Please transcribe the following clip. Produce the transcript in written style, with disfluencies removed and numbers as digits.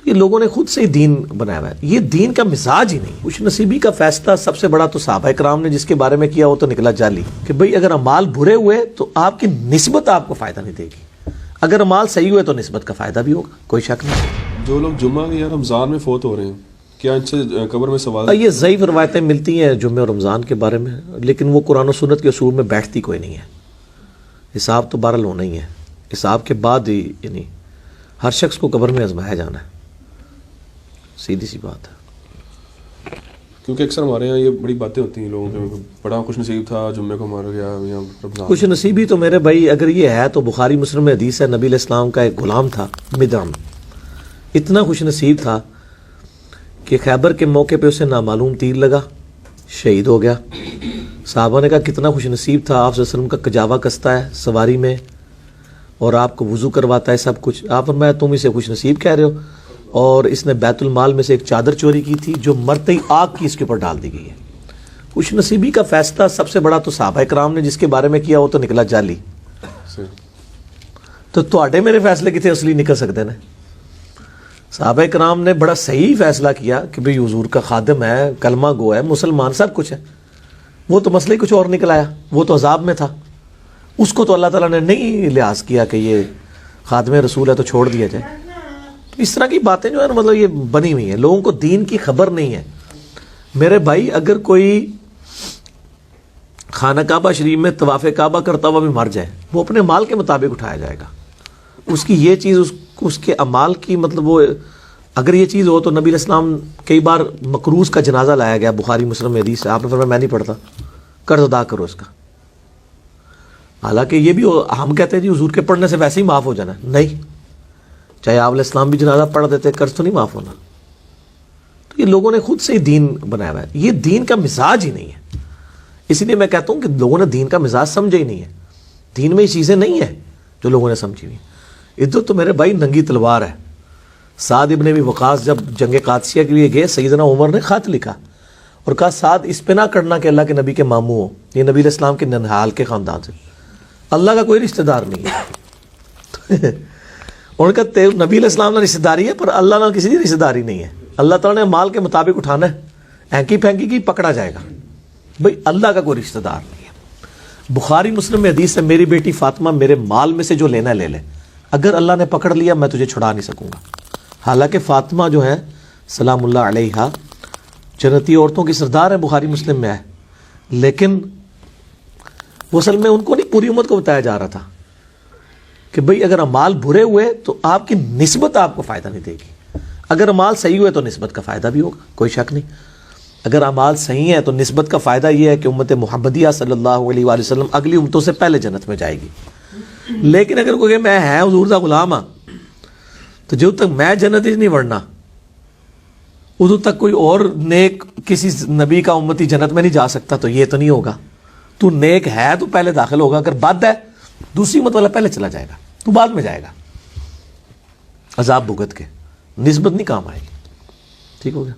یہ لوگوں نے خود سے ہی دین بنایا ہوا ہے. یہ دین کا مزاج ہی نہیں. خوش نصیبی کا فیصلہ سب سے بڑا تو صحابہ کرام نے جس کے بارے میں کیا وہ تو نکلا جعلی کہ بھئی اگر اعمال برے ہوئے تو آپ کی نسبت آپ کو فائدہ نہیں دے گی، اگر اعمال صحیح ہوئے تو نسبت کا فائدہ بھی ہوگا، کوئی شک نہیں. جو لوگ جمعہ کے یا رمضان میں فوت ہو رہے ہیں کیا ان سے قبر میں سوال؟ یہ ضعیف روایتیں ملتی ہیں جمعہ اور رمضان کے بارے میں، لیکن وہ قرآن و سنت کے اصول میں بیٹھتی کوئی نہیں ہے. حساب تو بہرحال ہونا ہی ہے، حساب کے بعد ہی یعنی ہر شخص کو قبر میں آزمایا جانا ہے، سیدھی سی بات ہے. کیونکہ اکثر ہمارے یہاں یہ بڑی باتیں ہوتی ہیں لوگوں کے، بڑا خوش نصیب تھا جمعے کو مارا گیا یا رمضان. خوش نصیبی تو میرے بھائی اگر یہ ہے تو بخاری مسلم میں حدیث ہے، نبی علیہ السلام کا ایک غلام تھا مدعم، اتنا خوش نصیب تھا کہ خیبر کے موقع پہ اسے نامعلوم تیر لگا، شہید ہو گیا. صحابہ نے کہا کتنا خوش نصیب تھا، آپ صلی اللہ علیہ وسلم کا کجاوا کستا ہے سواری میں اور آپ کو وضو کرواتا ہے سب کچھ. آپ فرمایا تم اسے خوش نصیب کہہ رہے ہو، اور اس نے بیت المال میں سے ایک چادر چوری کی تھی جو مرتے ہی آگ کی اس کے اوپر ڈال دی گئی ہے. خوش نصیبی کا فیصلہ سب سے بڑا تو صحابہ کرام نے جس کے بارے میں کیا وہ تو نکلا جعلی. تو تواڈے میرے فیصلے کتنے اصلی نکل سکتے ہیں؟ صحابہ کرام نے بڑا صحیح فیصلہ کیا کہ بھئی حضور کا خادم ہے، کلمہ گو ہے، مسلمان سب کچھ ہے. وہ تو مسئلہ ہی کچھ اور نکل آیا، وہ تو عذاب میں تھا، اس کو تو اللہ تعالیٰ نے نہیں لحاظ کیا کہ یہ خادم رسول ہے تو چھوڑ دیا جائے. اس طرح کی باتیں جو ہے نا مطلب یہ بنی ہوئی ہیں، لوگوں کو دین کی خبر نہیں ہے. میرے بھائی اگر کوئی خانہ کعبہ شریف میں طواف کعبہ کرتا ہوا بھی مر جائے وہ اپنے مال کے مطابق اٹھایا جائے گا. اس کی یہ چیز اس کے اعمال کی مطلب وہ اگر یہ چیز ہو تو نبی علیہ السلام کئی بار مقروض کا جنازہ لایا گیا، بخاری مسلم میں حدیث ہے، آپ نے فرمایا میں نہیں پڑھتا، قرض ادا کرو اس کا. حالانکہ یہ بھی ہم کہتے ہیں جی حضور کے پڑھنے سے ویسے ہی معاف ہو جانا، نہیں، چاہے آپ علیہ السلام بھی جنازہ پڑھ دیتے قرض تو نہیں معاف ہونا. تو یہ لوگوں نے خود سے ہی دین بنایا ہوا ہے، یہ دین کا مزاج ہی نہیں ہے. اسی لیے میں کہتا ہوں کہ لوگوں نے دین کا مزاج سمجھا ہی نہیں ہے. دین میں یہ چیزیں نہیں ہیں جو لوگوں نے سمجھی ہوئی. ادھر تو میرے بھائی ننگی تلوار ہے. سعد ابن ابی وقاص جب جنگ قادسیہ کے لیے گئے، سیدنا عمر نے خط لکھا اور کہا سعد اس پہ نہ کرنا کہ اللہ کے نبی کے ماموں ہو، یہ نبی علیہ السلام کے ننہال کے خاندان سے، اللہ کا کوئی رشتہ دار نہیں ہے. ان کا نبی علیہ السلام نے رشتہ داری ہے پر اللہ نے کسی کی رشتہ داری نہیں ہے. اللہ تعالیٰ نے مال کے مطابق اٹھانا ہے، اینکی پھینکی کی پکڑا جائے گا. بھئی اللہ کا کوئی رشتہ دار نہیں ہے. بخاری مسلم میں حدیث ہے میری بیٹی فاطمہ میرے مال میں سے جو لینا ہے لے لے، اگر اللہ نے پکڑ لیا میں تجھے چھڑا نہیں سکوں گا. حالانکہ فاطمہ جو ہے سلام اللہ علیہا جنتی عورتوں کی سردار ہے، بخاری مسلم میں ہے، لیکن وہ اصل میں ان کو نہیں پوری امت کو بتایا جا رہا تھا کہ بھئی اگر اعمال برے ہوئے تو آپ کی نسبت آپ کو فائدہ نہیں دے گی، اگر اعمال صحیح ہوئے تو نسبت کا فائدہ بھی ہوگا، کوئی شک نہیں. اگر اعمال صحیح ہیں تو نسبت کا فائدہ یہ ہے کہ امت محمدیہ صلی اللہ علیہ وآلہ وسلم اگلی امتوں سے پہلے جنت میں جائے گی. لیکن اگر کوئی میں ہے حضور دا غلام ہاں تو جب تک میں جنت ہی نہیں بڑھنا ادھر تک کوئی اور نیک کسی نبی کا امتی جنت میں نہیں جا سکتا. تو یہ تو نہیں ہوگا، تو نیک ہے تو پہلے داخل ہوگا، اگر بد ہے دوسری امت والا پہلے چلا جائے گا، تو بعد میں جائے گا عذاب بھگت کے، نسبت نہیں کام آئے گی. ٹھیک ہو گیا.